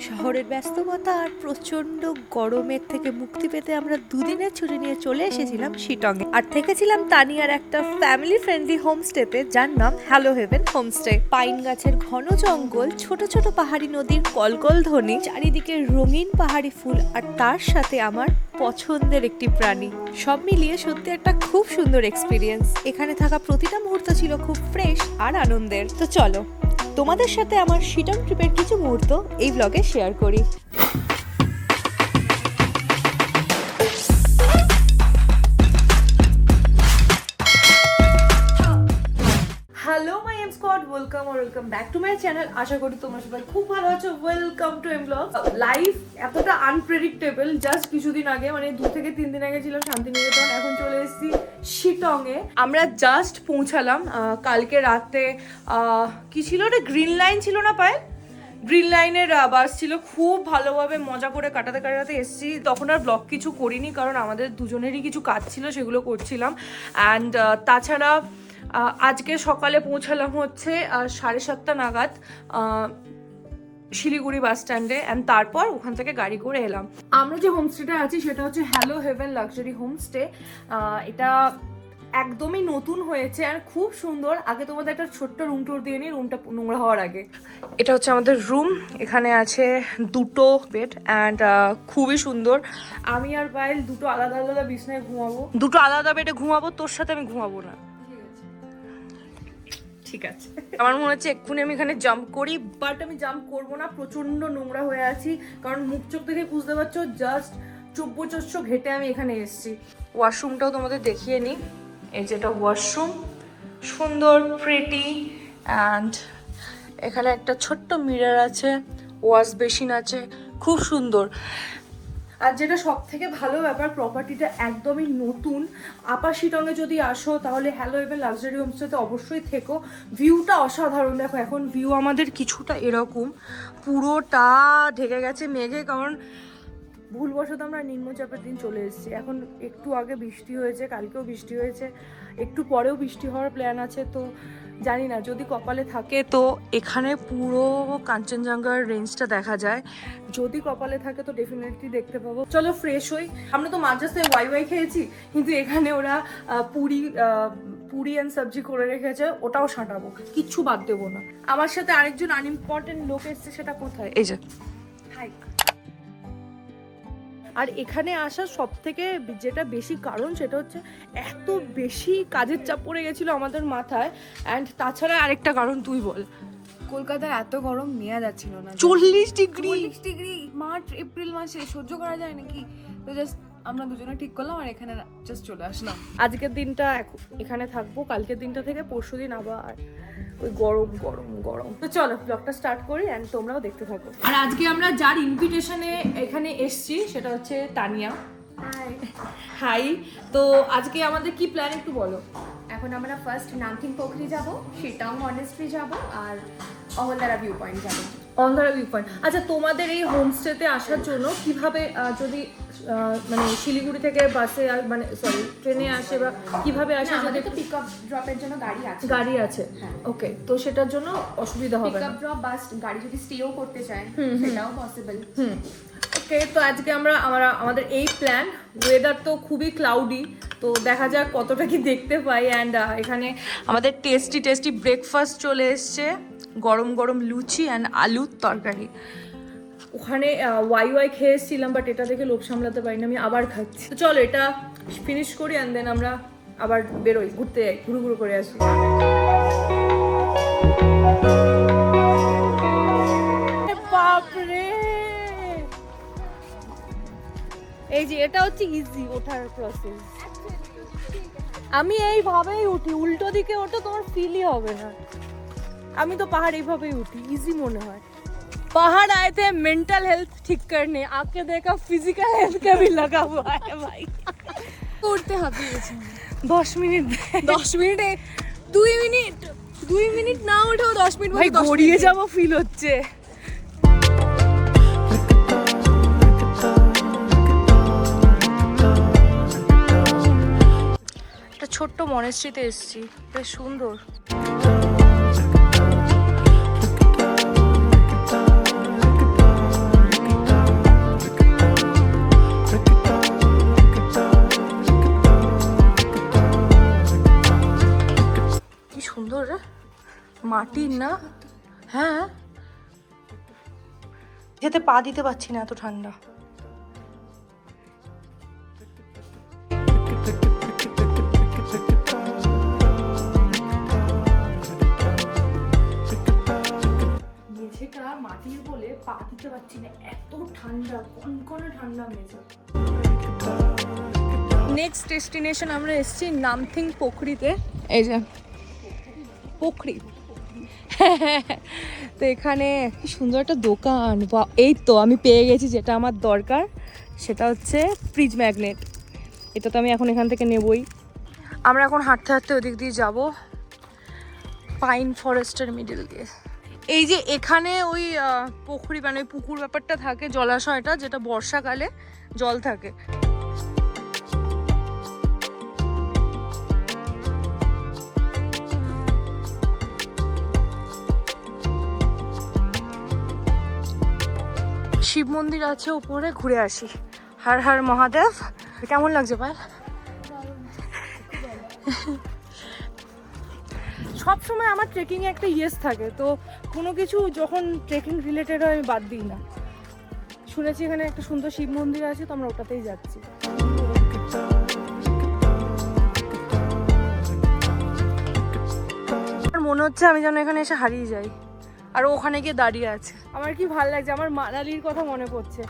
শহরের ব্যস্ততা আর প্রচন্ড গরমের থেকে মুক্তি পেতে আমরা দুদিনের ছুটি নিয়ে চলে এসেছিলাম শিটংয়ে আর থেকেছিলাম তানিয়ার একটা ফ্যামিলি ফ্রেন্ডলি হোমস্টেতে, যার নাম হ্যালো হেভেন হোমস্টে। পাইন গাছের ঘন জঙ্গল, ছোট ছোট পাহাড়ি নদীর কলকল ধ্বনি, চারিদিকে রঙিন পাহাড়ি ফুল আর তার সাথে আমার পছন্দের একটি প্রাণী, সব মিলিয়ে সত্যি একটা খুব সুন্দর এক্সপিরিয়েন্স। এখানে থাকা প্রতিটা মুহূর্ত ছিল খুব ফ্রেশ আর আনন্দের। তো চলো তোমাদের সাথে আমার শিটং ট্রিপের কিছু মুহূর্ত এই ব্লগে শেয়ার করি। Hello my M squad, welcome back to my channel. আশা করি তোমরা সবাই খুব ভালো আছো। Welcome to M blog. Life এতটা আনপ্রেডিক্টেবল, জাস্ট কিছুদিন আগে মানে 2 থেকে 3 দিন আগে ছিলাম শান্তিনিকেতন, এখন চলে এসেছি শিটংয়ে। আমরা জাস্ট পৌঁছালাম কালকে রাতে। কি ছিল ওটা, গ্রিন লাইন ছিল না পায়ে, গ্রিন লাইনের বাস ছিল। খুব ভালোভাবে মজা করে কাটাতে এসেছি। তখন আর ব্লগ কিছু করিনি, কারণ আমাদের দুজনেরই কিছু কাজ ছিল, সেগুলো করছিলাম। অ্যান্ড তাছাড়া আজকে সকালে পৌঁছালাম হচ্ছে 7:30 নাগাদ শিলিগুড়ি বাস স্ট্যান্ডে। অ্যান্ড তারপর ওখান থেকে গাড়ি করে এলাম। আমরা যে হোমস্টেটা আছি সেটা হচ্ছে হ্যালো হেভেন লাক্সারি হোমস্টে। এটা একদমই নতুন হয়েছে আর খুব সুন্দর। আগে তোমাদের একটা ছোট্ট রুম টুর দিয়ে নিই, রুমটা নোংরা হওয়ার আগে। এটা হচ্ছে আমাদের রুম। এখানে আছে 2টো বেড অ্যান্ড খুবই সুন্দর। আমি আর পায়েল দুটো আলাদা আলাদা বিছনায় ঘুমাবো, দুটো আলাদা বেডে ঘুমাবো। তোর সাথে আমি ঘুমাবো না, ঠিক আছে? আমার মনে হচ্ছে এক্ষুনি আমি এখানে জাম্প করি, বাট আমি জাম্প করবো না। প্রচন্ড নোংরা হয়ে আছি, কারণ মুখ চোখ থেকে বুঝতে পারছো জাস্ট চব্বচস্য ঘেটে আমি এখানে এসেছি। ওয়াশরুমটাও তোমাদের দেখিয়ে নিই। এই যেটা ওয়াশরুম, সুন্দর প্রেটি। অ্যান্ড এখানে একটা ছোট্ট মিরর আছে, ওয়াশ বেসিন আছে, খুব সুন্দর। আর যেটা সব থেকে ভালো ব্যাপার, প্রপার্টিটা একদমই নতুন। আপার শিটংয়ে যদি আসো তাহলে হ্যালো হেভেন লাক্সারি হোমস্টেতে অবশ্যই থেকো। ভিউটা অসাধারণ। দেখো এখন ভিউ আমাদের কিছুটা এরকম, পুরোটা ঢেকে গেছে মেঘে, কারণ ভুলবশত আমরা নিম্নচাপের দিন চলে এসেছি। এখন একটু আগে বৃষ্টি হয়েছে, কালকেও বৃষ্টি হয়েছে, একটু পরেও বৃষ্টি হওয়ার প্ল্যান আছে। তো জানি না, যদি কপালে থাকে তো এখানে পুরো কাঞ্চনজঙ্ঘার রেঞ্জটা দেখা যায়। যদি কপালে থাকে তো ডেফিনেটলি দেখতে পাবো। চলো ফ্রেশ হই। আমরা তো মাঝরাস্তায় ওয়াই খেয়েছি, কিন্তু এখানে ওরা পুরি অ্যান্ড সবজি করে রেখেছে, ওটাও সাঁটাবো, কিচ্ছু বাদ দেবো না। আমার সাথে আরেকজন আনইম্পর্টেন্ট লোক এসছে, সেটা কোথায়? এই যে, হাই। আর এখানে আসার সব থেকে যেটা বেশি কারণ সেটা হচ্ছে এত বেশি কাজের চাপ পড়ে গেছিলো আমাদের মাথায়। অ্যান্ড তাছাড়া আরেকটা কারণ তুই বল। কলকাতায় এত গরম নেওয়া যাচ্ছিল না। 40 ডিগ্রি মার্চ এপ্রিল মাসে সহ্য করা যায় নাকি? তো জাস্ট আমরা দুজনে ঠিক করলাম আর এখানে জাস্ট চলে আসলাম। আজকের দিনটা এখানে থাকবো, কালকের দিনটা থেকে পরশুদিন আবার ওই গরম গরম গরম। তো চলো ব্লগটা স্টার্ট করি অ্যান্ড তোমরাও দেখতে থাকো। আর আজকে আমরা যার ইনভিটেশনে এখানে এসছি সেটা হচ্ছে তানিয়া। হাই। তো আজকে আমাদের কি প্ল্যান একটু বলো। এখন আমরা ফার্স্ট নামকিন পোখরি যাব, শিটং মনেস্ট্রি যাব, আর অহলদারা ভিউ পয়েন্ট যাব। অন্ধারা ভিউ পয়েন্ট। আচ্ছা, তোমাদের এই হোমস্টেতে আসার জন্য কিভাবে, যদি মানে শিলিগুড়ি থেকে বাসে মানে সরি ট্রেনে আসে বা কিভাবে আসে? আমাদের তো পিক আপ ড্রপের জন্য গাড়ি আছে। গাড়ি আছে, ওকে। তো সেটার জন্য অসুবিধা হবে পিক না। আপ ড্রপ বাস গাড়ি যদি স্টেও করতে চায় সেটাও পসিবল। ওকে। তো আজকে আমাদের এই প্ল্যান। ওয়েদার তো খুবই ক্লাউডি, তো দেখা যাক কতটা কি দেখতে পাই। অ্যান্ড এখানে আমাদের টেস্টি ব্রেকফাস্ট চলে এসছে, গরম গরম লুচি অ্যান্ড আলুর তরকারি। ওখানে ওয়াই খেয়ে এসেছিলাম, বাট এটা দেখে লোভ সামলাতে পারিনি, আমি আবার খাচ্ছি। তো চলো এটা ফিনিশ করি অ্যান্ড দেন আমরা আবার বেরোই, ঘুরতে যাই, ঘুরু করে আসি। বাপরে, এই যে এটা হচ্ছে ইজি ওঠার প্রসেস। আমি এইভাবেই উঠি, উল্টো দিকে ওঠো তোমার ফিলই হবে না। আমি তো পাহাড় এইভাবেই উঠি, ইজি মনে হয়। पहाड़ आए थे मेंटल हेल्थ ठीक करने, आके देखा फिजिकल हेल्थ का भी लगा हुआ है भाई। উঠতে হবে 10 মিনিট 2 মিনিট না উঠেও 10 মিনিট ভাই গড়িয়ে যাবো ফিল হচ্ছে। একটা ছোট্ট মনেস্ট্রিতে এসেছি, বেশ সুন্দর। মাটির না? হ্যাঁ, যেতে পা দিতে পারছি না, এত ঠান্ডা। মেঝেটা মাটির বলে পা দিতে পারছি না, এত ঠান্ডা, কনকনে ঠান্ডা মেঝে। নেক্সট ডেস্টিনেশন আমরা এসেছি নামথিং পোখরিতে। এই যে পোখরি, তো এখানে কি সুন্দর একটা দোকান। এই তো আমি পেয়ে গেছি যেটা আমার দরকার, সেটা হচ্ছে ফ্রিজ ম্যাগনেট। এটা তো আমি এখন এখান থেকে নেবই। আমরা এখন হাঁটতে হাঁটতে ওদিক দিয়ে যাব, পাইন ফরেস্টের মিডল দিয়ে। এই যে এখানে ওই পুকুরি মানে ওই পুকুর ব্যাপারটা থাকে, জলাশয়টা, যেটা বর্ষাকালে জল থাকে। শিব মন্দির আছে উপরে, ঘুরে আসি। হর হর মহাদেব। কেমন লাগছে পায়েল? সব সময় আমার ট্রেকিং এ একটা ইয়েস থাকে, তো কোনো কিছু যখন ট্রেকিং রিলেটেড হয় আমি বাদ দিই না। শুনেছি এখানে একটা সুন্দর শিব মন্দির আছে, তো আমরা ওটাতেই যাচ্ছি। আমার মনে হচ্ছে আমি যেন এখানে এসে হারিয়ে যাই, আর ওখানে গিয়ে দাঁড়িয়ে আছে। আমার কি ভালো লাগছে, আমার মানালির কথা মনে পড়ছে।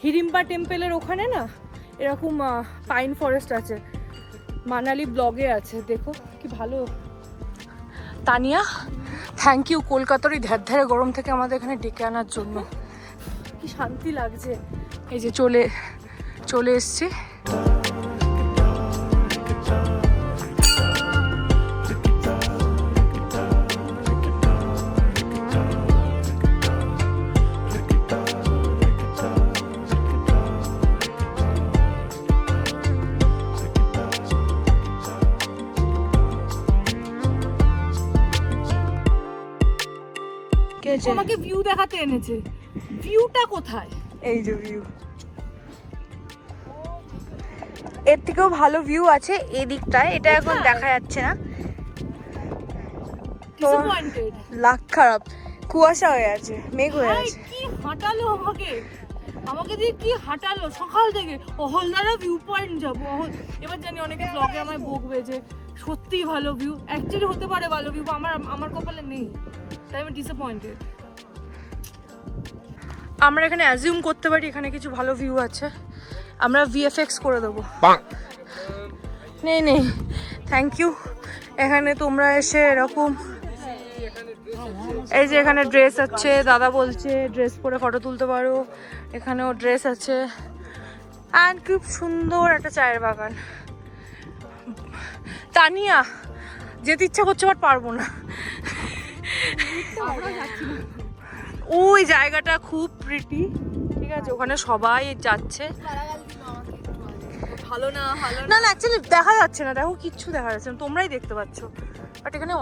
হিড়িম্পা টেম্পলের ওখানে না এরকম পাইন ফরেস্ট আছে, মানালি ব্লগে আছে, দেখো কি ভালো। তানিয়া, থ্যাংক ইউ কলকাতার ওই ধ্যার গরম থেকে আমাদের এখানে ডেকে আনার জন্য। কি শান্তি লাগছে। এই যে চলে এসছি। আমাকে ভিউ দেখাতে এনেছে। ভিউটা কোথায়? এই যে ভিউ, এর থেকেও ভালো ভিউ আছে এদিকটায়, এটা এখন দেখা যাচ্ছে না। লাখ খারাপ, কুয়াশা হয়ে আছে, মেঘ হয়ে আছে। কি হাঁটালো আমাকে দিয়ে, কি হাঁটালো সকাল থেকে। অহলদারা ভিউ পয়েন্ট যাবো। এবার জানি অনেকে ব্লগে আমায় বকবে যে সত্যি ভালো ভিউ। অ্যাকচুয়ালি হতে পারে ভালো ভিউ, আমার কপালে নেই, তাই আমি ডিসঅ্যাপয়েন্টেড। আমরা এখানে অ্যাজিউম করতে পারি এখানে কিছু ভালো ভিউ আছে, আমরা ভিএফএক্স করে দেবো। নেই থ্যাংক ইউ। এখানে তোমরা এসে এরকম, এই যে এখানে ড্রেস আছে, দাদা বলছে ড্রেস পরে ফটো তুলতে পারো। এখানেও ড্রেস আছে, অ্যান্ড খুব সুন্দর একটা চায়ের বাগান। তানিয়া, যেতে ইচ্ছা করছে বাট পারবো না। ওই জায়গাটা খুব প্রিটি, ঠিক আছে, ওখানে সবাই যাচ্ছে। ভালো না অ্যাকচুয়ালি দেখা যাচ্ছে না, দেখো কিচ্ছু দেখা যাচ্ছে না, তোমরাই দেখতে পাচ্ছ, বাট এখানে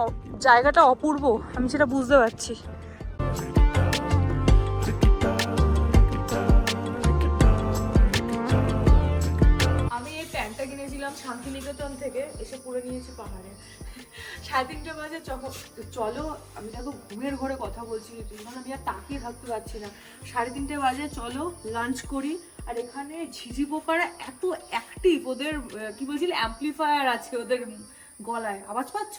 জায়গাটা অপূর্ব, আমি সেটা বুঝতে পারছি। আমি এই প্যান্টটা কিনেছিলাম শান্তিনিকেতন থেকে, এসে পরে নিয়েছি পাহাড়ে। 3:30 বাজে, চলো, আমি দেখো ঘুমের ঘরে কথা বলছি, মানে আমি আর তাকিয়ে থাকতে পারছি না। 3:30 বাজে, চলো লাঞ্চ করি। আর এখানে ঝিঝি পোকারা এত অ্যাক্টিভ, ওদের কি বলছিল অ্যাম্পলিফায়ার আছে ওদের গলায়, আওয়াজ পাচ্ছ?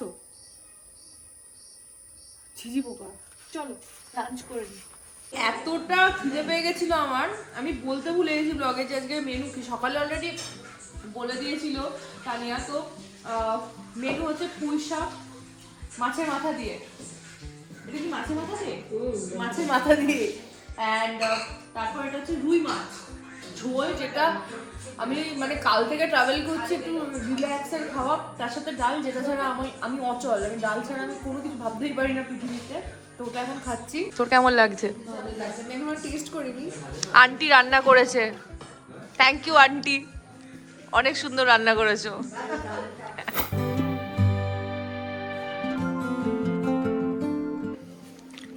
ঝিঝি পোকা। চলো লাঞ্চ করে নিই। এতটা খিদে পেয়ে গেছিল আমার, আমি বলতে ভুলে গেছি ব্লগে যে আজকে মেনু কি। সকালে অলরেডি বলে দিয়েছিল তানিয়া, তো মেনু হচ্ছে পুঁই শাক মাছের মাথা দিয়ে। এটা কি মাছের মাথা দিয়ে? মাছের মাথা দিয়ে। অ্যান্ড তারপর এটা হচ্ছে রুই মাছ ঝোল, যেটা আমি মানে কাল থেকে ট্রাভেল করছি, একটু রিল্যাক্সের খাওয়া, তার সাথে ডাল, যেটা ছাড়া আমি অচল, আমি ডাল ছাড়া আমি কোনো কিছু ভাবতেই পারি না পৃথিবীতে। তো ওটা এখন খাচ্ছি। তোর কেমন লাগছে? এখনো টেস্ট করিনি। আন্টি রান্না করেছে, থ্যাংক ইউ আন্টি, অনেক সুন্দর রান্না করেছো।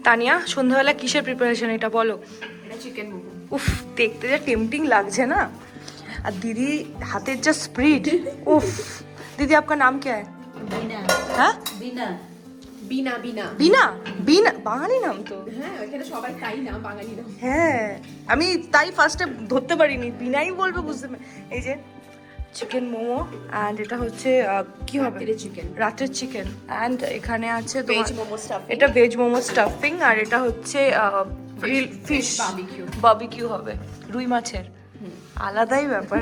তানিয়া, সন্ধ্যাবেলা কিসের প্রিপারেশন এটা বলো? এটা চিকেন মোমো। উফ, দেখতে যা টেম্পটিং লাগছে না, আর দিদি হাতের যা স্প্রিড। উফ, दीदी आपका नाम क्या है? बीना। हाँ? बीना। বিনা বিনা বিনা বিনা বাঙালি নাম তো। হ্যাঁ এখানে সবাই তাই না বাঙালি না। হ্যাঁ আমি তাই ফার্স্টে ধরতে পারিনি, বিনাই বলবে বুঝতে এই যে চিকেন মোমো অ্যান্ড এটা হচ্ছে কি হবে চিকেন রাতের চিকেন অ্যান্ড এখানে আছে ভেজ মোমো স্টাফ। এটা ভেজ মোমো স্টাফিং আর এটা হচ্ছে গ্রিল ফিশ বারবিকিউ হবে রুই মাছের, আলাদাই ব্যাপার।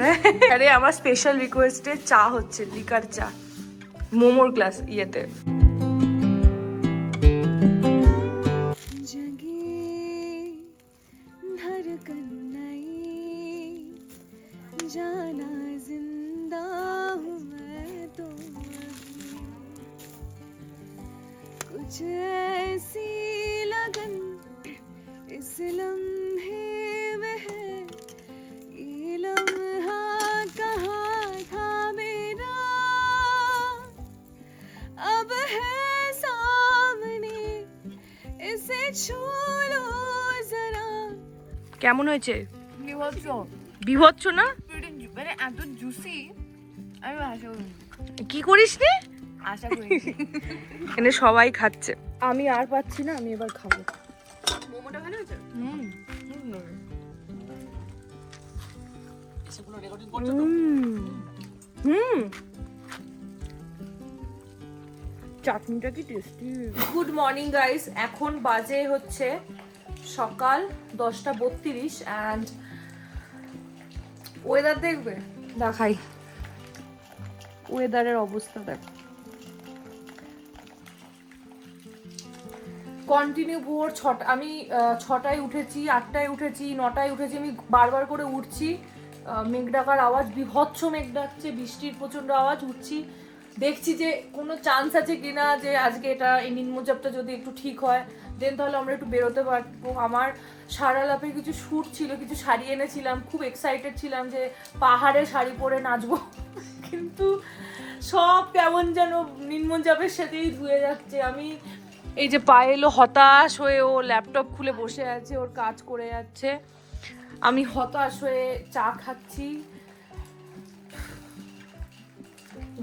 আরে আমার স্পেশাল রিকোয়েস্টে চা হচ্ছে লিকার চা মোমোর গ্লাস ইয়েতে। कुछ ऐसी लगन इस लम्हे में है, ये लम्हा कहाँ था मेरा, अब है सामने इसे छू लो जरा। কেমন হয়েছে? বিভৎস বিভৎস না? মানে এত জুসি আমি আশা করি কি করিস রে? আশা করি এখানে সবাই খাচ্ছে, আমি আর পাচ্ছি না, আমি এবার খাবো। মোমোটা ভালো হয়েছে। চাটনিটা কি টেস্টি। গুড মর্নিং গাইস, এখন বাজে হচ্ছে সকাল 10:32 অ্যান্ড ওয়েদার দেখবে দেখাই, ওয়েদারের অবস্থা দেখো কন্টিনিউ ভোর 6টা, আমি 6টায় উঠেছি, 8টায় উঠেছি, 9টায় উঠেছি, আমি বারবার করে উঠছি, মেঘ ডাকার আওয়াজ, বিভৎস মেঘ ডাকছে, বৃষ্টির প্রচন্ড আওয়াজ, উঠছি দেখছি যে কোনো চান্স আছে কিনা যে আজকে এটা এই নিম্নচাপটা যদি একটু ঠিক হয় দেন তাহলে আমরা একটু বেরোতে পারবো। আমার সারা লাপের কিছু শ্যুট ছিল, কিছু শাড়ি এনেছিলাম, খুব এক্সাইটেড ছিলাম যে পাহাড়ে শাড়ি পরে নাচবো, কিন্তু সব কেমন যেন নিম্নচাপের সাথেই ধুয়ে যাচ্ছে। আমি এই যে পায়েলও হতাশ হয়ে ও ল্যাপটপ খুলে বসে আছে, ওর কাজ করে যাচ্ছে, আমি হতাশ হয়ে চা খাচ্ছি।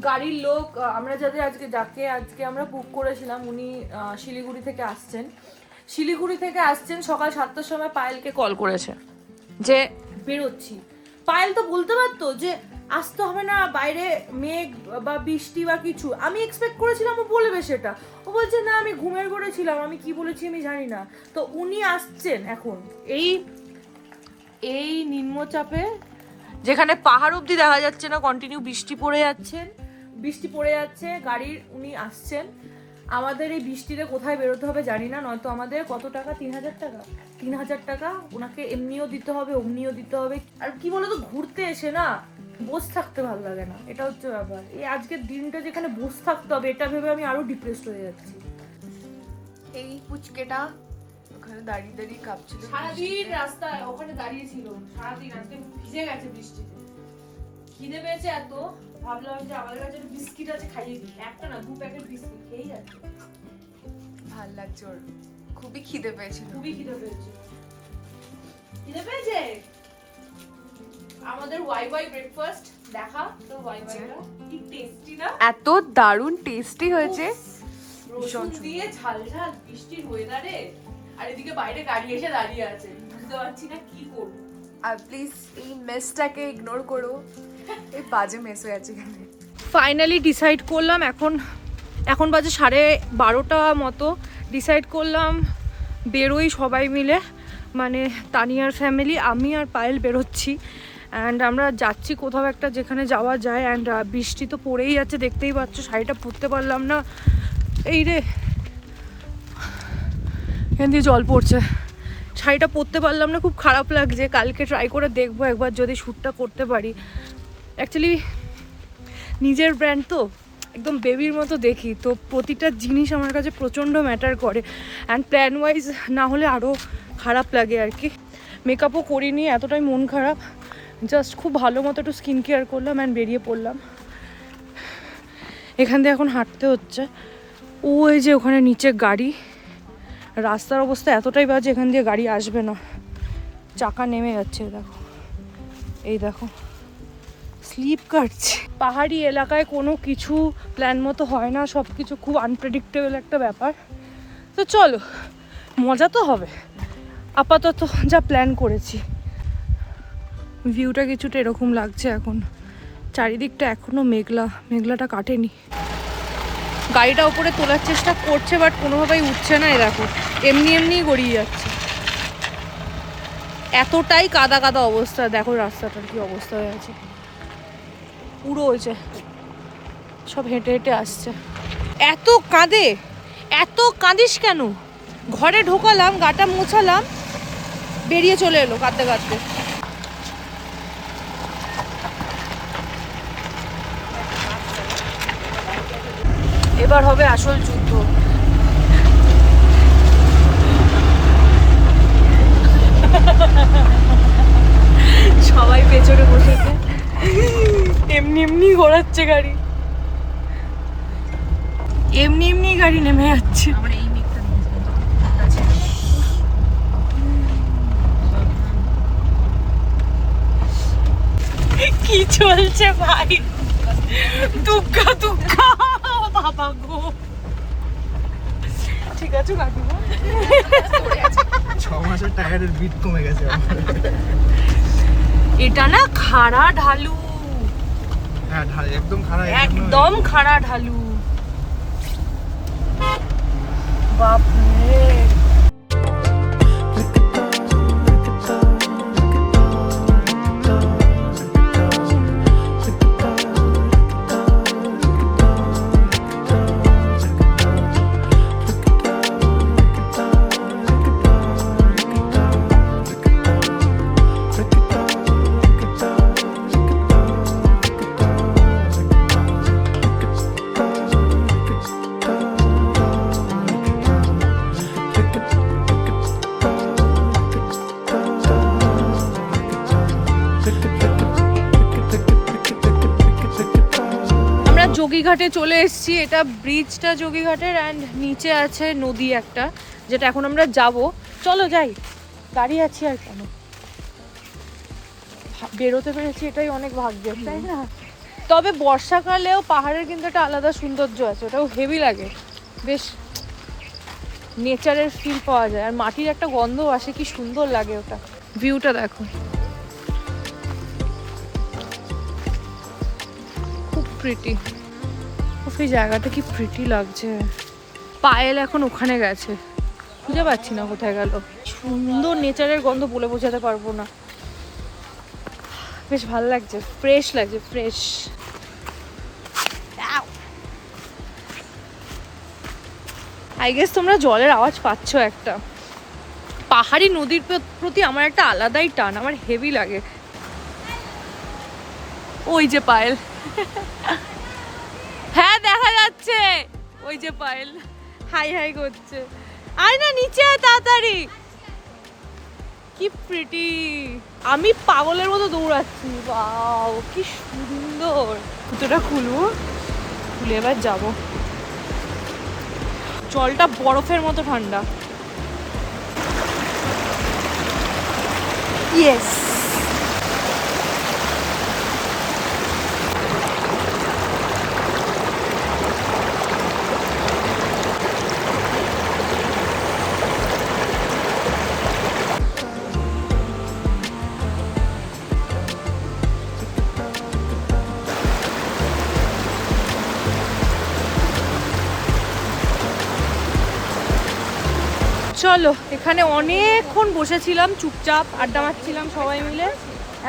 গাড়ির লোক আমরা যাকে আজকে আমরা বুক করেছিলাম উনি শিলিগুড়ি থেকে আসছেন, সকাল 7টার সময় পায়েলকে কল করেছে যে বেরোচ্ছি। পায়েল তো বলতে পারতো যে আসতে হবে না, বাইরে মেঘ বা বৃষ্টি বা কিছু, আমি এক্সপেক্ট করেছিলাম ও বলবে সেটা, ও বলছে না আমি ঘুমের ঘরে ছিলাম, আমি কি বলেছি আমি জানি না। তো উনি আসছেন এখন এই নিম্নচাপে, যেখানে পাহাড় অব্দি দেখা যাচ্ছে না, কন্টিনিউ বৃষ্টি পড়ে যাচ্ছে গাড়ির, উনি আসছেন। আমাদের এই বৃষ্টিতে কোথায় বেরোতে হবে জানি না, নয়তো আমাদের কত টাকা, 3,000 টাকা ওনাকে এমনিও দিতে হবে, অমনিও দিতে হবে। আর কি বলতো, ঘুরতে এসে না বসে থাকতে ভালো লাগে না, এটা হচ্ছে ব্যাপার। এই আজকের দিনটা যেখানে বসে থাকতে হবে এটা ভেবে আমি আরো ডিপ্রেসড হয়ে যাচ্ছি। এই পুচকেটা ওখানে দাঁড়িয়ে দাঁড়িয়ে কাঁপছিল, সারাদিন রাস্তায় ওখানে দাঁড়িয়ে ছিল, সারাদিন আজকে ভিজে গেছে বৃষ্টিতে, খিদে পেয়েছে এত, ভাবলাম যে আমাদের কাছে বিস্কিট আছে খাইয়ে দিই, একটা না 2 প্যাকেট বিস্কিট খেয়েই যাচ্ছে। ভাল লাগছে ওর, খুবই খিদে পেয়েছিল। আমাদের ওয়াই ব্রেকফাস্ট দেখা তো, ওয়াইটা কি টেস্টি না, এত দারুণ টেস্টি হয়েছে, রসুন দিয়ে ঝাল ঝাল বৃষ্টির ওয়েদারে, আর এদিকে বাইরে গাড়ি এসে দাঁড়িয়ে আছে, বুঝতে পারছি না কি করব। আর প্লিজ এই মেসটাকে ইগনোর করো, এই বাজে মেস হয়ে আছে এখানে। ফাইনালি ডিসাইড করলাম, এখন বাজে 12:30 মতো, ডিসাইড করলাম বেরোই সবাই মিলে, মানে তানিয়ার ফ্যামিলি, আমি আর পায়েল বেরোচ্ছি অ্যান্ড আমরা যাচ্ছি কোথাও একটা যেখানে যাওয়া যায়। অ্যান্ড বৃষ্টি তো পড়েই যাচ্ছে, দেখতেই পাচ্ছ, শাড়িটা পরতে পারলাম না, এই রে এখান দিয়ে জল পড়ছে, শাড়িটা পরতে পারলাম না, খুব খারাপ লাগছে। কালকে ট্রাই করে দেখবো একবার যদি শ্যুটটা করতে পারি। অ্যাকচুয়ালি নিজের ব্র্যান্ড তো একদম বেবির মতো দেখি, তো প্রতিটা জিনিস আমার কাছে প্রচণ্ড ম্যাটার করে, অ্যান্ড প্ল্যান ওয়াইজ না হলে আরও খারাপ লাগে আর কি। মেকআপও করিনি, এতটাই মন খারাপ, জাস্ট খুব ভালো মতো একটু স্কিন কেয়ার করলাম অ্যান্ড বেরিয়ে পড়লাম। এখান দিয়ে এখন হাঁটতে হচ্ছে, ওই যে ওখানে নিচে গাড়ি, রাস্তার অবস্থা এতটাই বাজে, এখান দিয়ে গাড়ি আসবে না, চাকা নেমে যাচ্ছে, দেখো এই দেখো স্লিপ কাটছে। পাহাড়ি এলাকায় কোনো কিছু প্ল্যান মতো হয় না, সব কিছু খুব আনপ্রেডিক্টেবল একটা ব্যাপার। তো চলো, মজা তো হবে। আপাতত যা প্ল্যান করেছি। ভিউটা কিছুটা এরকম লাগছে এখন, চারিদিকটা এখনো মেঘলা, মেঘলাটা কাটেনি। গাড়িটা উপরে তোলার চেষ্টা করছে বাট কোনোভাবেই উঠছে না। দেখো এমনি এমনিই গড়িয়ে যাচ্ছে, এতটাই কাদা কাদা অবস্থা। দেখো রাস্তাটার কি অবস্থা হয়ে আছে, পুরো হয়েছে, সব হেঁটে হেঁটে আসছে। এত কাঁদে, এত কাঁদিস কেন? ঘরে ঢোকালাম, গাটা মোছালাম, বেরিয়ে চলে এলো কাঁদতে কাঁদতে। এবার হবে আসল যুদ্ধ। সবাই পেছনে বসেছে, এমনি এমনি ঘোরাচ্ছে গাড়ি, এমনি এমনি গাড়ি নেমে যাচ্ছে। কি চলছে ভাই? দুঃখা দুঃখা বাবা গো। ঠিক আছে কাকিমা, 6 মাসের টায়ারের বিট কমে গেছে আমার। এটা না খাড়া ঢালু, হ্যাঁ একদম খারাপ, একদম খাড়া ঢালু। বাপরে, যোগীঘাটে চলে এসেছি। এটা ব্রিজটা যোগীঘাটের, অ্যান্ড নিচে আছে নদী একটা, যেটা এখন আমরা যাব। চলো যাই, দাঁড়িয়ে আছি আর কেন, বেরোতে পেরেছি এটাই অনেক ভাগ্যের, তাই না? তবে বর্ষাকালেও পাহাড়ের কিন্তু একটা আলাদা সৌন্দর্য আছে, ওটাও হেভি লাগে, বেশ নেচারের ফিল পাওয়া যায়, আর মাটির একটা গন্ধ আসে, কি সুন্দর লাগে ওটা। ভিউটা দেখো, খুব প্রিটি। এই জায়গাটা কি প্রিটি লাগছে। পায়েল এখন ওখানে গেছে, খুঁজে পাচ্ছি না কোথায় গেল। সুন্দর নেচারের গন্ধ বলে বোঝাতে পারবো না, বেশ ভালো লাগছে, ফ্রেশ লাগছে, ফ্রেশ। আই গেস তোমরা জলের আওয়াজ পাচ্ছ একটা। পাহাড়ি নদীর প্রতি আমার একটা আলাদাই টান, আমার হেভি লাগে। ওই যে পায়েল, হ্যাঁ দেখা যাচ্ছে, ওই যে পায়েল হাই হাই করছে। আয় না নিচে আয় তাড়াতাড়ি, কি প্রিটি। আমি পাগলের মতো দৌড়াচ্ছি, বাও কি সুন্দর। জুতোটা খুলবো, খুলে এবার যাবো। জলটা বরফের মতো ঠান্ডা। ইয়েস, চলো। এখানে অনেকক্ষণ বসেছিলাম, চুপচাপ আড্ডা মারছিলাম সবাই মিলে।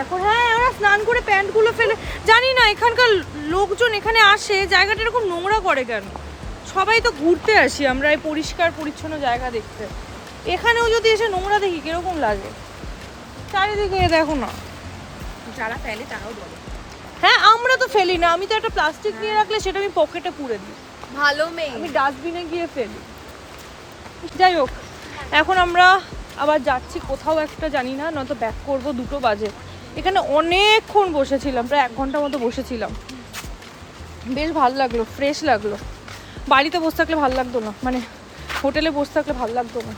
এখন হ্যাঁ আমরা স্নান করে প্যান্টগুলো ফেলে, জানি না এখানকার লোকজন এখানে আসে জায়গাটা এরকম নোংরা করে কেন। সবাই তো ঘুরতে আসি আমরা এই পরিষ্কার পরিচ্ছন্ন জায়গা দেখতে, এখানেও যদি এসে নোংরা দেখি কিরকম লাগে। চারিদিকে দেখো না, যারা ফেলে তারাও বলে। হ্যাঁ আমরা তো ফেলি না, আমি তো একটা প্লাস্টিক নিয়ে রাখলে সেটা আমি পকেটে পুরে দিই, ভালো মেয়ে, আমি ডাস্টবিনে গিয়ে ফেলি। যাই হোক, এখন আমরা আবার যাচ্ছি কোথাও একটা, জানি না, নয়তো ব্যাক করবো, 2টো বাজে। এখানে অনেকক্ষণ বসেছিলাম, প্রায় 1 ঘন্টার মতো বসেছিলাম, বেশ ভালো লাগলো, ফ্রেশ লাগলো। বাড়িতে বসে থাকলে ভালো লাগতো না, মানে হোটেলে বসে থাকলে ভালো লাগতো না।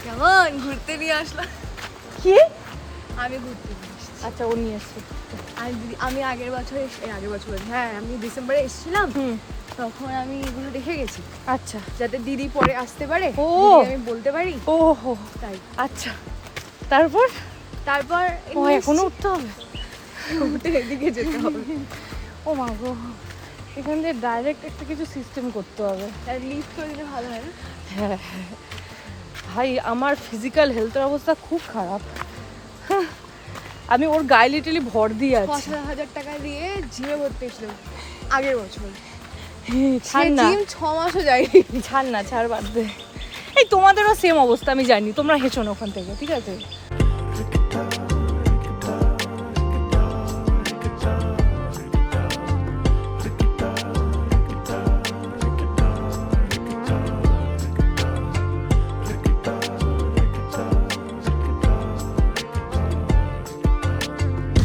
কেমন ঘুরতে নিয়ে আসলাম। কি আমি ঘুরতে নিয়ে এসেছি। আচ্ছা ও নিয়ে এসছে। আমি আগের বছর হ্যাঁ আমি ডিসেম্বরে এসেছিলাম, তখন আমি এগুলো রেখে গেছি আচ্ছা যাতে দিদি পরে আসতে পারে, ও। দিদি আমি বলতে পারি। ও হো তাই আচ্ছা, তারপর তারপর ও এখনো উঠতে হবে? উঠে এদিকে যেতে হবে। ও মা গো, এখান থেকে ডাইরেক্ট একটা কিছু সিস্টেম করতে হবে। আর লিফট করে দিলে ভালো হয় না? হ্যাঁ ভাই, আমার ফিজিক্যাল হেলথের অবস্থা খুব খারাপ। আমি ওর গায়ে লিটারলি ভর দিয়ে আছি। ৫,০০০ টাকা দিয়ে জিমে ভর্তি হয়েছিলাম আগের বছর। ছাড় না, জিম 6 মাসও যায়নি। ছাড় না, ছাড়, বাদ দে। এই তোমাদেরও সেম অবস্থা আমি জানি, তোমরা হেঁচো না ওখান থেকে, ঠিক আছে?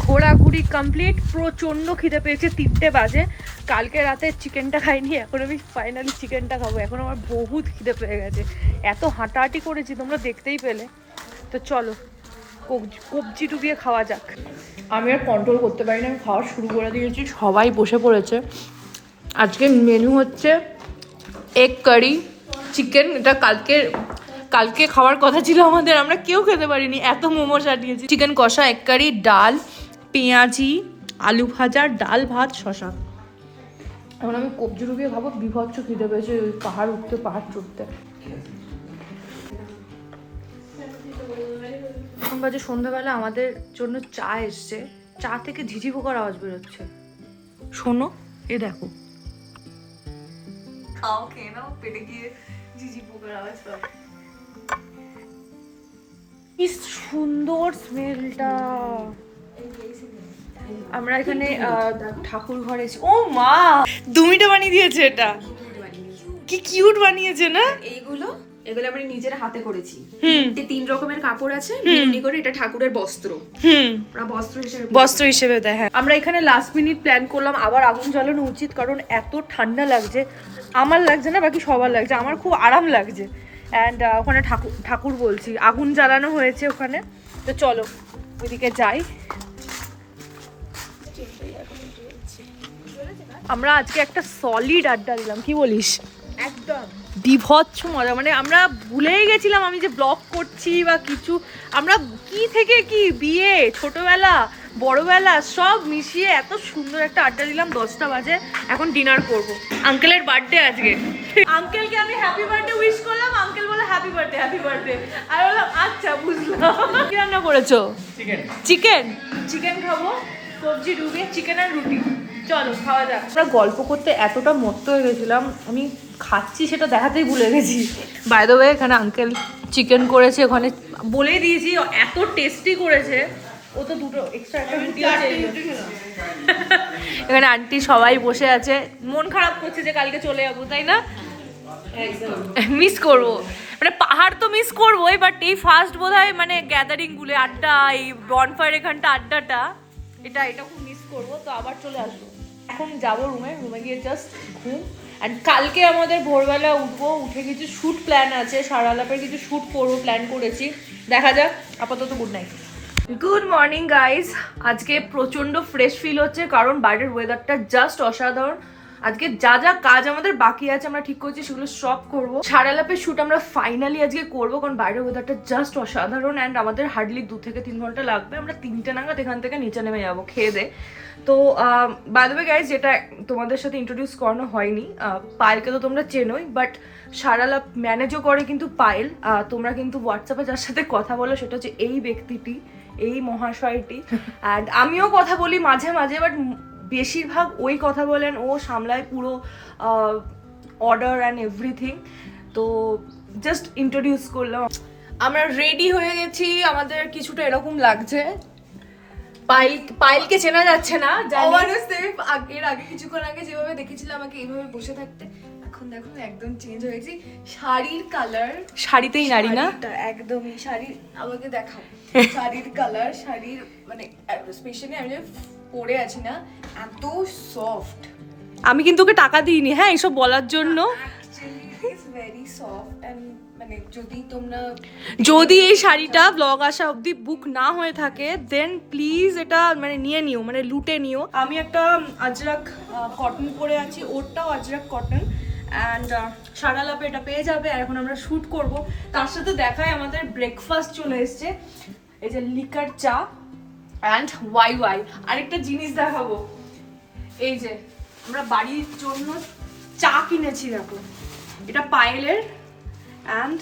ঘোরাঘুরি কমপ্লিট, প্রচণ্ড খিদে পেয়েছে, 3টে বাজে। কালকে রাতে চিকেনটা খাইনি, এখন আমি ফাইনালি চিকেনটা খাবো। এখন আমার বহুত খিদে পেয়ে গেছে, এত হাঁটাহাঁটি করেছি তোমরা দেখতেই পেলে। তো চলো কবজি ডুবিয়ে খাওয়া যাক। আমি আর কন্ট্রোল করতে পারি না, আমি খাওয়া শুরু করে দিয়েছি, সবাই বসে পড়েছে। আজকে মেনু হচ্ছে এগ কারি চিকেন। এটা কালকে খাওয়ার কথা ছিল আমাদের, আমরা কেউ খেতে পারিনি, এত মোমো সাটিয়েছি। চিকেন কষা, এগ কারি, ডাল, পেঁয়াজি, আলু ভাজা, ডাল, ভাত, শশা। এখন আমি কবজি ডুবিয়ে খাবো, বিভৎস খিদে পেয়েছে ওই পাহাড় উঠতে পাহাড় চড়তে। এখন বাজে সন্ধ্যাবেলা, আমাদের জন্য চা এসছে। চা থেকে ঝিঝি পোকার আওয়াজ বেরোচ্ছে, শোনো, এ দেখো। খাও, খেয়ে নাও, পেটে গিয়ে ঝিঝি পোকার আওয়াজ পাবে। কি সুন্দর স্মেলটা। আমরা এখানে ঠাকুর ঘরে এসে, ও মা, দুমিটা বানিয়ে দিয়েছে। এটা কি কিউট বানিয়েছে না? এগুলো আমরা নিজের হাতে করেছি। 3 রকমের কাপড় আছে, মিনি করে এটা ঠাকুরের বস্ত্র। ওরা বস্ত্র হিসেবে দেয়। হ্যাঁ, আমরা এখানে লাস্ট মিনিট প্ল্যান করলাম আবার আগুন জ্বালানো উচিত, কারণ এত ঠান্ডা লাগছে। আমার লাগছে না, বাকি সবার লাগছে, আমার খুব আরাম লাগছে। অ্যান্ড ওখানে ঠাকুর বলছি, আগুন জ্বালানো হয়েছে ওখানে। তো চলো ওইদিকে যাই। আমরা আজকে একটা সলিড আড্ডা দিলাম, কি বলিস? একদম বিভৎস মজা, মানে আমরা ভুলেই গেছিলাম আমি যে ব্লগ করছি বা কিছু। আমরা কি থেকে কি, বিয়ে, ছোটবেলা, বড়বেলা সব মিশিয়ে এত সুন্দর একটা আড্ডা দিলাম। 10টা বাজে, এখন ডিনার করব। আঙ্কেলের বার্থডে আজকে, আঙ্কেলকে আমি হ্যাপি বার্থডে উইশ করলাম। আঙ্কেল বলে হ্যাপি বার্থডে, হ্যাপি বার্থডে। আমি বললাম আচ্ছা বুঝলাম। কি রান্না করেছো? চিকেন চিকেন খাবো, সবজি ডুবিয়ে, চিকেন আর রুটি। চলো খাওয়া যাক। আমরা গল্প করতে এতটা মত্ত হয়ে গেছিলাম, আমি খাচ্ছি সেটা দেখাতেই ভুলে গেছি। বাই দ্য ওয়ে, এখানে আঙ্কেল চিকেন করেছে, ওখানে বলেই দিয়েছি এত টেস্টি করেছে। ও তো দুটো এক্সট্রা একটা রুটি আছে। এখানে আন্টি সবাই বসে আছে, মন খারাপ করছে যে কালকে চলে যাবো, তাই না? মিস করবো, মানে পাহাড় তো মিস করবোই, বাট এই ফার্স্ট বোধহয় মানে গ্যাদারিং গুলো, আড্ডা, এই বনফায়ার এখানটা আড্ডাটা, এটা খুব মিস করবো। তো আবার চলে আসবো। এখন যাবো রুমে গিয়ে জাস্ট ঘুম। অ্যান্ড কালকে আমাদের ভোরবেলা উঠবো, উঠে কিছু শ্যুট প্ল্যান আছে, সারালাপের কিছু শ্যুট করবো প্ল্যান করেছি, দেখা যাক। আপাতত good night. Good morning guys. আজকে প্রচণ্ড ফ্রেশ ফিল হচ্ছে, কারণ বাইরের ওয়েদারটা জাস্ট অসাধারণ। আজকে যা যা কাজ আমাদের বাকি আছে আমরা ঠিক করছি, সেগুলো সব করবো। সারালাপের শ্যুট আমরা ফাইনালি আজকে করবো, কারণ বাইরের ওয়েদারটা জাস্ট অসাধারণ। অ্যান্ড আমাদের হার্ডলি 2 থেকে 3 ঘন্টা লাগবে। আমরা 3টে নাগাদ এখান থেকে নিচে নেমে যাবো খেয়ে দে। তো বাই দ্য ওয়ে গাইজ, যেটা তোমাদের সাথে ইন্ট্রোডিউস করানো হয়নি, পায়েলকে তো তোমরা চেনোই, বাট সারালাপ ম্যানেজও করে কিন্তু পায়েল। তোমরা কিন্তু হোয়াটসঅ্যাপে যার সাথে কথা বলো সেটা হচ্ছে এই ব্যক্তিটি, এই মহাশয়টি। অ্যান্ড আমিও কথা বলি মাঝে মাঝে, বাট বেশিরভাগ ওই কথা বলেন, ও সামলায় পুরো অর্ডার অ্যান্ড এভরিথিং। তো জাস্ট ইন্ট্রোডিউস করলাম। আমরা রেডি হয়ে গেছি, আমাদের কিছুটা এরকম লাগছে। পায়েলকে চেনা যাচ্ছে না, এর আগে কিছুক্ষণ আগে যেভাবে দেখেছিলাম আমাকে এইভাবে বসে থাকতে, এখন দেখো একদম চেঞ্জ হয়েছি। শাড়ির কালার, শাড়িতেই নারী না, একদমই শাড়ির, আমাকে দেখাও শাড়ির কালার, শাড়ির মানে স্পেশালি আমি যে পরে আছি না, এত সফট। আমি কিন্তু ওকে টাকা দিইনি, হ্যাঁ, এইসব বলার জন্য। Actually, it is very soft and মানে যদি তোমরা যদি এই শাড়িটা ব্লগ আসা অবধি বুক না হয়ে থাকে দেন প্লিজ এটা মানে নিয়ে নিও, মানে লুটে নিও। আমি একটা আজরাক কটন পরে আছি, ওরটাও আজরাক কটন, অ্যান্ড সারা লাভে এটা পেয়ে যাবে। আর এখন আমরা শ্যুট করব, তার সাথে দেখায় আমাদের ব্রেকফাস্ট চলে এসছে, এই যে লিকার চা অ্যান্ড ওয়াই ওয়াই। আরেকটা জিনিস দেখাবো, এই যে আমরা বাড়ির জন্য চা কিনেছি, দেখো এটা পায়েলের অ্যান্ড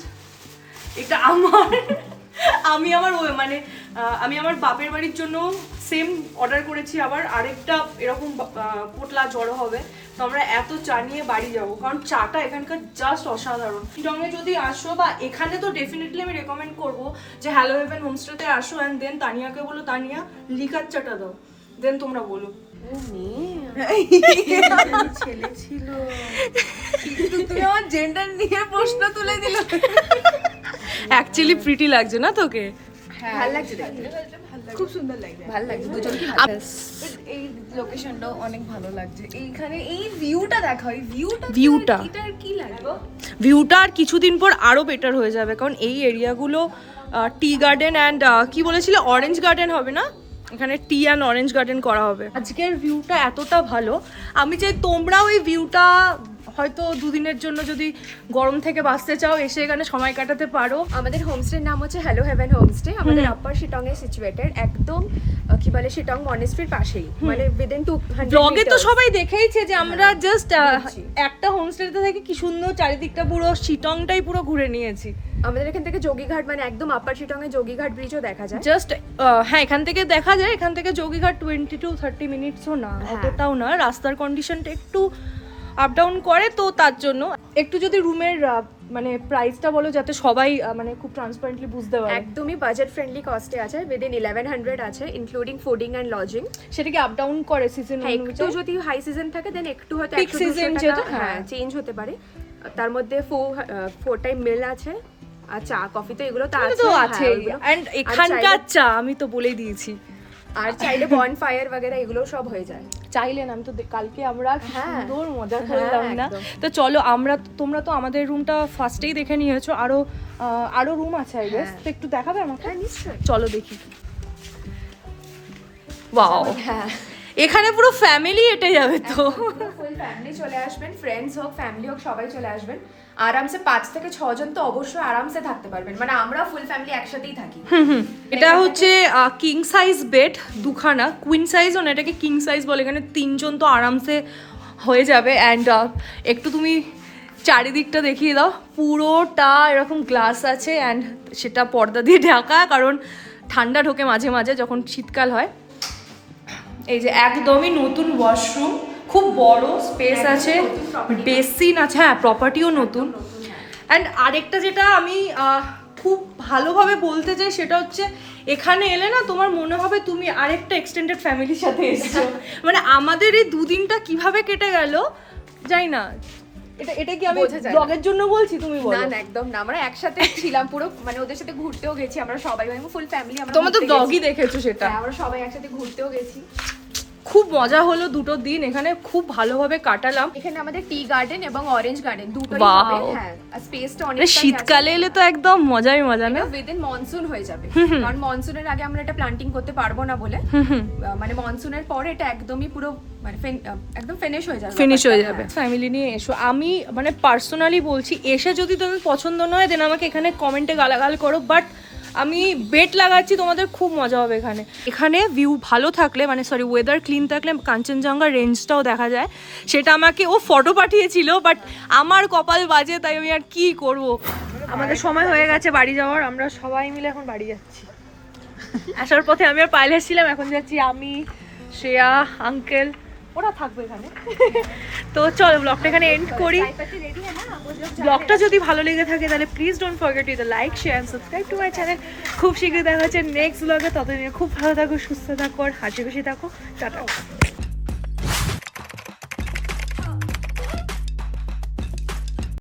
এটা আমার আমি আমার বাপের বাড়ির জন্য সেম অর্ডার করেছি, আবার আরেকটা এরকম পোটলা জড়ো হবে। তো আমরা এত চা নিয়ে বাড়ি যাবো, কারণ চাটা এখানকার জাস্ট অসাধারণ। শিলংয়ে যদি আসো বা এখানে, তো ডেফিনেটলি আমি রেকমেন্ড করবো যে হ্যালো হেভেন হোমস্টেতে আসো, অ্যান্ড দেন তানিয়াকে বলো তানিয়া লিকার চাটা দাও, দেন তোমরা বলো। ছেলে ছিল কিন্তু তুমি আমার জেন্ডার নিয়ে প্রশ্ন তুলে দিলে। অ্যাকচুয়ালি প্রিটি লাগছে না তোকে? ভালো লাগছে দেখতে, খুব সুন্দর লাগছে, ভালো লাগছে দুজন কি এই লোকেশনটাও অনেক ভালো লাগছে। এইখানে এই ভিউটা দেখো, এই ভিউটা এটার কি লাগবে? ভিউটা আর কিছুদিন পর আরো বেটার হয়ে যাবে, কারণ এই এরিয়াগুলো টি গার্ডেন অ্যান্ড কি বলেছিলে অরেঞ্জ গার্ডেন হবে না, এখানে টি অ্যান্ড অরেঞ্জ গার্ডেন করা হবে। আজকের ভিউটা এতটা ভালো, আমি চাই তোমরাও এই ভিউটা হয়তো দুদিনের জন্য যদি গরম থেকে বাঁচতে চাও এসে এখানে সময় কাটাতে পারো। আমাদের হোমস্টের নাম হচ্ছে হ্যালো হেভেন হোমস্টে। আমাদের আপার শিটং এ সিচুয়েটেড, একদম কি বলে শিটং মনেস্ট্রির পাশেই, মানে উইদিন 200 ব্লগে তো সবাই দেখেইছে যে আমরা জাস্ট একটা হোমস্টেতে থেকে কি সুন্দর চারিদিকটা পুরো শিটংটাই পুরো ঘুরে নিয়েছি। আমাদের এখান থেকে যোগীঘাট, মানে একদম আপার শিটং এ যোগীঘাট ব্রিজও দেখা যায়। জাস্ট হ্যাঁ এখান থেকে দেখা যায়, এখান থেকে যোগীঘাট 20 to 30 মিনিটসও না, অতটাও না। রাস্তার কন্ডিশনটা একটু আপ ডাউন করে, তো তার জন্য একটু যদি রুমের মানে প্রাইসটা বলো যাতে সবাই মানে খুব ট্রান্সপারেন্টলি বুঝতে পারে। একদমই বাজেট ফ্রেন্ডলি কস্টে আছে, উইদিন 1100 আছে ইনক্লুডিং ফুডিং এন্ড লজিং। সেটা কি আপ ডাউন করে সিজন একটু যদি হাই সিজন থাকে দেন একটু হয়তো Peak season যেটা, হ্যাঁ চেঞ্জ হতে পারে। তার মধ্যে 4 টাইম মিল আছে, আর চা কফি তো এগুলো তো আছে, তো আছে। এন্ড এখানকার চা আমি তো বলেই দিয়েছি, আর চাইলে বনফায়ার वगैरह এগুলো সব হয়ে যায়। চাইলেন আমি তো কালকে আমরা হ্যাঁ। সুন্দর মজা করলাম না? তো চলো তোমরা তো আমাদের রুমটা ফার্স্টেই দেখে নিয়েছো, আরো রুম আছে আই গেস, তো একটু দেখাবে আমাকে? হ্যাঁ নিশ্চয়ই, চলো দেখি। ওয়াও, হ্যাঁ এখানে পুরো ফ্যামিলি এটে যাবে তো। ফুল ফ্যামিলি চলে আসবেন, ফ্রেন্ডস হোক ফ্যামিলি হোক সবাই চলে আসবেন। আরামসে 5 থেকে 6 জন তো অবশ্যই আরামসে থাকতে পারবেন, মানে আমরা ফুল ফ্যামিলি একসাথেই থাকি। এটা হচ্ছে কিং সাইজ বেড দুখানা, কুইন সাইজও না, এটাকে কিং সাইজ বলে। এখানে 3 জন তো আরামসে হয়ে যাবে। অ্যান্ড একটু তুমি চারিদিকটা দেখিয়ে দাও, পুরোটা এরকম গ্লাস আছে অ্যান্ড সেটা পর্দা দিয়ে ঢাকা, কারণ ঠান্ডা ঢোকে মাঝে মাঝে যখন শীতকাল হয়। এই যে একদমই নতুন ওয়াশরুম, খুব বড় স্পেস আছে, বেসিন আছে, হ্যাঁ প্রপার্টিও নতুন। অ্যান্ড আরেকটা যেটা আমি খুব ভালোভাবে বলতে চাই সেটা হচ্ছে এখানে এলে না তোমার মনে হবে তুমি আরেকটা এক্সটেন্ডেড ফ্যামিলির সাথে এসেছো। মানে আমাদের এই দুদিনটা কিভাবে কেটে গেল জানি না, এটা কি আমি ব্লগের জন্য বলছি তুমি বলো? না না একদম না, আমরা একসাথে ছিলাম পুরো, মানে ওদের সাথে ঘুরতেও গেছি আমরা সবাই, মানে ফুল ফ্যামিলি। আমরা তোমরা তো ব্লগই দেখেছো সেটা। আমরা সবাই একসাথে ঘুরতেও গেছি, খুব মজা হলো। দুটো দিন এখানে খুব ভালোভাবে কাটালাম। এখানে আমাদের টি গার্ডেন এবং অরেঞ্জ গার্ডেন দুটোই Wow. হবে। হ্যাঁ আর স্পেসটা অনেক শীতকালে এলে তো একদম মজাই মজা না? উইদিন মনসুন হয়ে যাবে, কারণ মনসুনের আগে আমরা এটা প্ল্যান্টিং করতে পারবো না বলে, মানে মনসুনের পরে এটা একদমই পুরো মানে একদম ফিনিশ হয়ে যাবে। ফিনিশ হয়ে যাবে। ফ্যামিলি নিয়ে এসো। আমি মানে পার্সোনালি বলছি, এসে যদি তোমার পছন্দ নয় দেন আমাকে এখানে কমেন্টে গালাগাল করো, বাট আমি বেট লাগাচ্ছি তোমাদের খুব মজা হবে এখানে। এখানে ভিউ ভালো থাকলে, মানে সরি ওয়েদার ক্লিন থাকলে কাঞ্চনজঙ্ঘা রেঞ্জটাও দেখা যায়। সেটা আমাকে ও ফটো পাঠিয়েছিল, বাট আমার কপাল বাজে, তাই আমি আর কি করব। আমাদের সময় হয়ে গেছে বাড়ি যাওয়ার, আমরা সবাই মিলে এখন বাড়ি যাচ্ছি। আসার পথে আমি আর পাইলে এসেছিলাম, এখন যাচ্ছি আমি, শ্রেয়া, আঙ্কেল, ওরা থাকবে এখানে। তো চলো ব্লগটা এখানে এন্ড করি। ব্লগটা যদি ভালো লেগে থাকে তাহলে please don't forget to like, share and subscribe to my channel. খুব শীঘ্রই দেখা হচ্ছে নেক্সট ব্লগে। ততদিন খুব ভালো থাকো, সুস্থ থাকো আর হাসি খুশি থাকো। টাটা।